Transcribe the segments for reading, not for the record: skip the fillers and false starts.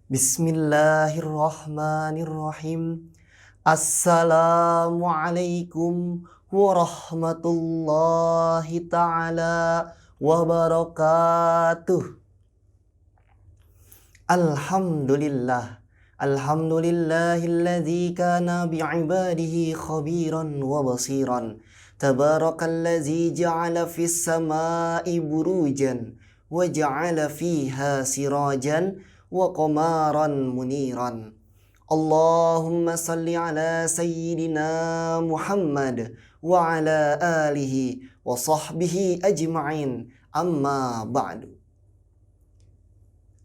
Bismillahirrahmanirrahim. Assalamualaikum warahmatullahi ta'ala wabarakatuh. Alhamdulillah. Alhamdulillahilladzi kana bi'ibadihi khabiran wa basiran. Tabarakalladzi ja'ala fis sama'i burujan wa ja'ala fiha sirajan wa qamaran muniran. Allahumma salli ala sayyidina Muhammad wa ala alihi wa sahbihi ajma'in. Amma ba'du.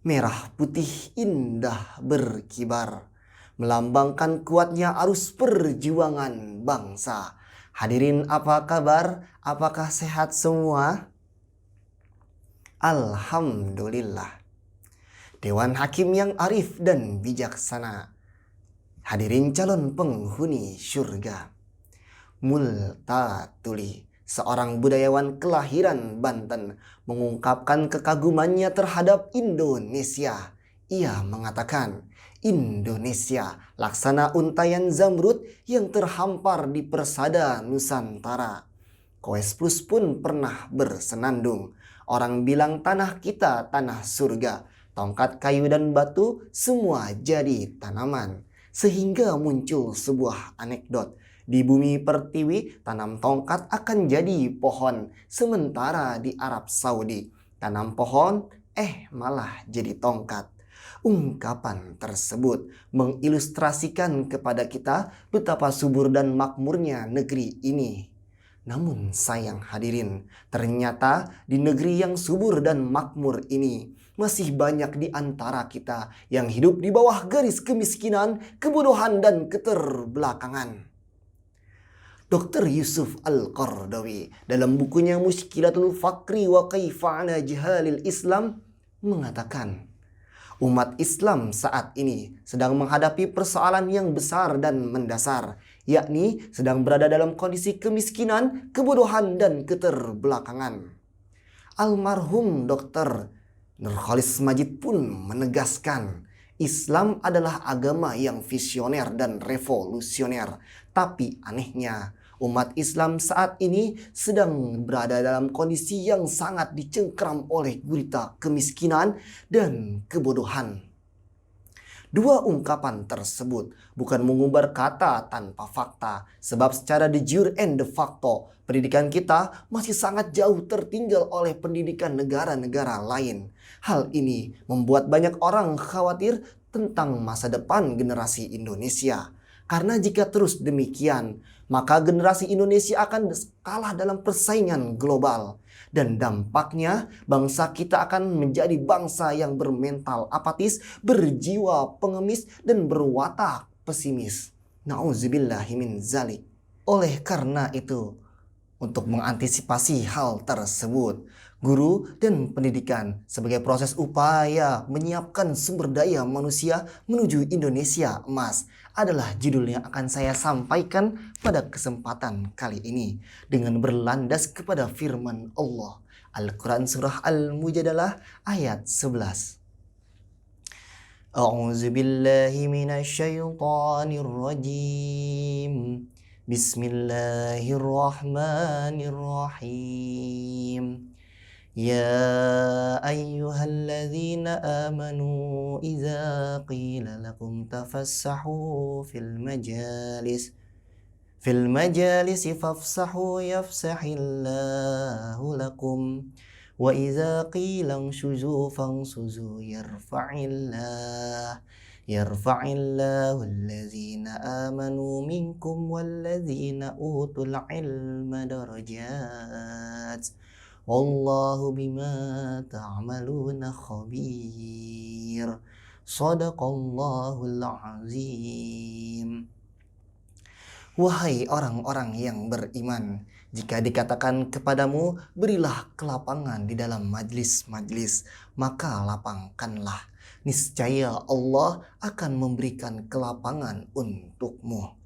Merah putih indah berkibar, melambangkan kuatnya arus perjuangan bangsa. Hadirin apa kabar? Apakah sehat semua? Alhamdulillah. Dewan Hakim yang arif dan bijaksana. Hadirin calon penghuni syurga. Multatuli, seorang budayawan kelahiran Banten, mengungkapkan kekagumannya terhadap Indonesia. Ia mengatakan, Indonesia laksana untayan zamrud yang terhampar di persada Nusantara. Koes Plus pun pernah bersenandung. Orang bilang tanah kita tanah surga. Tongkat kayu dan batu semua jadi tanaman. Sehingga muncul sebuah anekdot. Di bumi pertiwi, tanam tongkat akan jadi pohon. Sementara di Arab Saudi, tanam pohon, malah jadi tongkat. Ungkapan tersebut mengilustrasikan kepada kita betapa subur dan makmurnya negeri ini. Namun sayang hadirin, ternyata di negeri yang subur dan makmur ini, masih banyak di antara kita yang hidup di bawah garis kemiskinan, kebodohan, dan keterbelakangan. Dr. Yusuf Al-Qaradawi dalam bukunya Mushkilatul Faqri wa Kaifa ala Jahalil Islam mengatakan, umat Islam saat ini sedang menghadapi persoalan yang besar dan mendasar, yakni sedang berada dalam kondisi kemiskinan, kebodohan, dan keterbelakangan. Almarhum Dr. Nurholis Majid pun menegaskan, Islam adalah agama yang visioner dan revolusioner. Tapi anehnya, umat Islam saat ini sedang berada dalam kondisi yang sangat dicengkram oleh gurita kemiskinan dan kebodohan. Dua ungkapan tersebut bukan mengumbar kata tanpa fakta, sebab secara de jure and de facto, pendidikan kita masih sangat jauh tertinggal oleh pendidikan negara-negara lain. Hal ini membuat banyak orang khawatir tentang masa depan generasi Indonesia. Karena jika terus demikian, maka generasi Indonesia akan kalah dalam persaingan global. Dan dampaknya bangsa kita akan menjadi bangsa yang bermental apatis, berjiwa pengemis, dan berwatak pesimis. Na'udzubillahi min zalik. Oleh karena itu, untuk mengantisipasi hal tersebut, guru dan pendidikan sebagai proses upaya menyiapkan sumber daya manusia menuju Indonesia emas adalah judul yang akan saya sampaikan pada kesempatan kali ini dengan berlandas kepada firman Allah. Al-Quran Surah Al-Mujadalah ayat 11. A'udzu billahi minasyaitonir rajim. Bismillahirrahmanirrahim. Ya ayyuhalladzina amanu idza qila lakum tafassahu fil majalisi fafsahu yafsahillahu lakum wa idza qila anshuzu fanshuzu yarfa'illahu alladzina amanu minkum walladzina utul ilma darajat. Wallahu bima ta'maluna khabir. Shadaqallahul azim. Wahai orang-orang yang beriman, jika dikatakan kepadamu, berilah kelapangan di dalam majlis-majlis, maka lapangkanlah. Niscaya Allah akan memberikan kelapangan untukmu.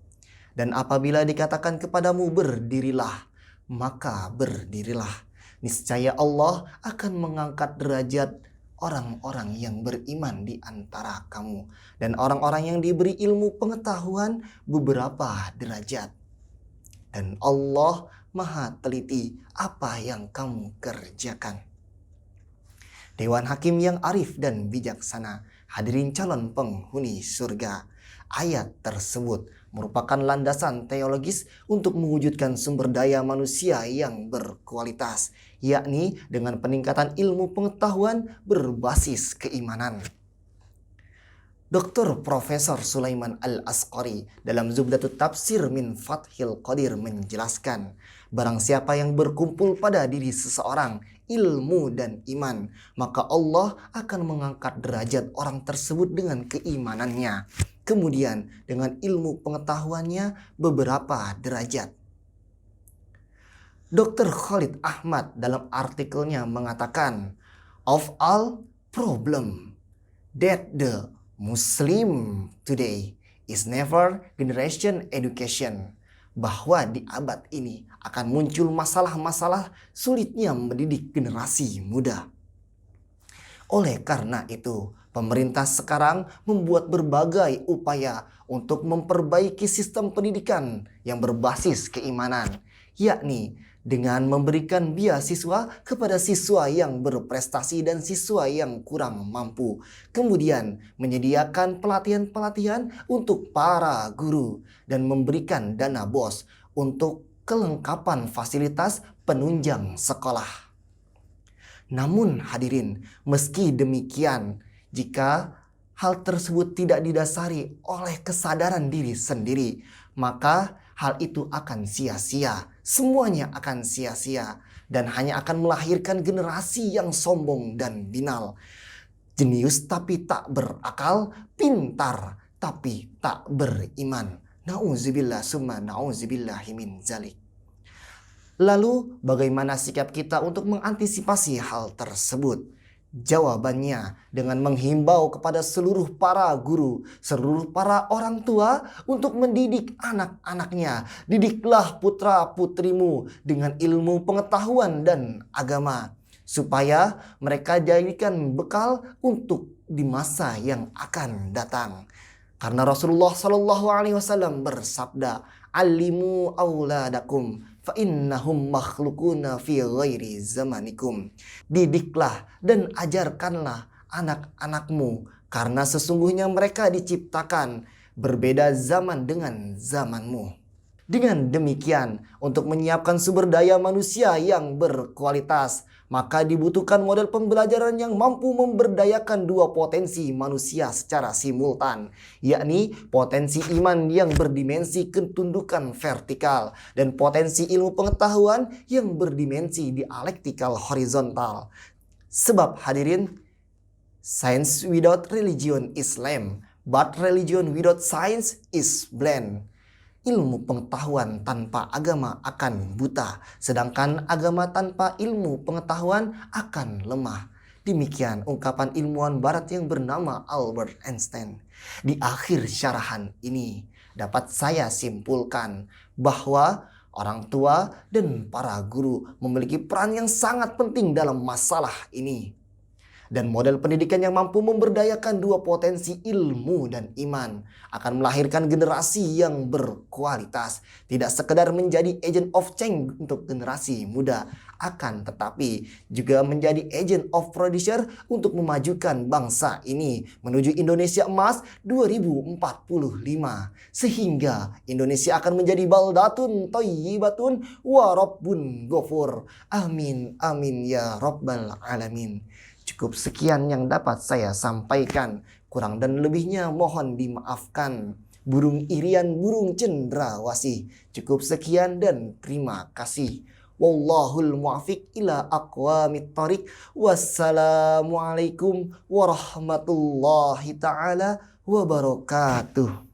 Dan apabila dikatakan kepadamu berdirilah, maka berdirilah. Niscaya Allah akan mengangkat derajat orang-orang yang beriman di antara kamu dan orang-orang yang diberi ilmu pengetahuan beberapa derajat. Dan Allah Maha teliti apa yang kamu kerjakan. Dewan Hakim yang arif dan bijaksana, hadirin calon penghuni surga. Ayat tersebut merupakan landasan teologis untuk mewujudkan sumber daya manusia yang berkualitas, yakni dengan peningkatan ilmu pengetahuan berbasis keimanan. Dr. Profesor Sulaiman Al-Asqari dalam Zubdatut Tafsir min Fathil Qadir menjelaskan, barang siapa yang berkumpul pada diri seseorang ilmu dan iman, maka Allah akan mengangkat derajat orang tersebut dengan keimanannya. Kemudian dengan ilmu pengetahuannya beberapa derajat. Dr. Khalid Ahmad dalam artikelnya mengatakan, of all problem that the Muslim today is never generation education, bahwa di abad ini akan muncul masalah-masalah sulitnya mendidik generasi muda. Oleh karena itu, pemerintah sekarang membuat berbagai upaya untuk memperbaiki sistem pendidikan yang berbasis keimanan, yakni dengan memberikan beasiswa kepada siswa yang berprestasi dan siswa yang kurang mampu. Kemudian menyediakan pelatihan-pelatihan untuk para guru dan memberikan dana BOS untuk kelengkapan fasilitas penunjang sekolah. Namun hadirin, meski demikian, jika hal tersebut tidak didasari oleh kesadaran diri sendiri, maka hal itu akan sia-sia. Semuanya akan sia-sia dan hanya akan melahirkan generasi yang sombong dan binal. Jenius tapi tak berakal, pintar tapi tak beriman. Nauzubillah summa nauzubillahi min zalik. Lalu bagaimana sikap kita untuk mengantisipasi hal tersebut? Jawabannya dengan menghimbau kepada seluruh para guru, seluruh para orang tua untuk mendidik anak-anaknya. Didiklah putra-putrimu dengan ilmu pengetahuan dan agama, supaya mereka jadikan bekal untuk di masa yang akan datang. Karena Rasulullah SAW bersabda, "Alimu auladakum fa innahum makhlukuna fi ghairi zamanikum." Didiklah dan ajarkanlah anak-anakmu, karena sesungguhnya mereka diciptakan berbeda zaman dengan zamanmu. Dengan demikian, untuk menyiapkan sumber daya manusia yang berkualitas, maka dibutuhkan model pembelajaran yang mampu memberdayakan dua potensi manusia secara simultan, yakni potensi iman yang berdimensi ketundukan vertikal dan potensi ilmu pengetahuan yang berdimensi dialektikal horizontal. Sebab hadirin, science without religion is lame, but religion without science is blind. Ilmu pengetahuan tanpa agama akan buta, sedangkan agama tanpa ilmu pengetahuan akan lemah. Demikian ungkapan ilmuwan barat yang bernama Albert Einstein. Di akhir syarahan ini dapat saya simpulkan bahwa orang tua dan para guru memiliki peran yang sangat penting dalam masalah ini. Dan model pendidikan yang mampu memberdayakan dua potensi ilmu dan iman akan melahirkan generasi yang berkualitas. Tidak sekedar menjadi agent of change untuk generasi muda, akan tetapi juga menjadi agent of producer untuk memajukan bangsa ini menuju Indonesia Emas 2045. Sehingga Indonesia akan menjadi baldatun thayyibatun wa rabbun ghafur. Amin, amin ya rabbal alamin. Cukup sekian yang dapat saya sampaikan. Kurang dan lebihnya mohon dimaafkan. Burung irian, burung cendrawasih. Cukup sekian dan terima kasih. Wallahul muwaffiq ila aqwamit thoriq. Wassalamualaikum warahmatullahi ta'ala wabarakatuh.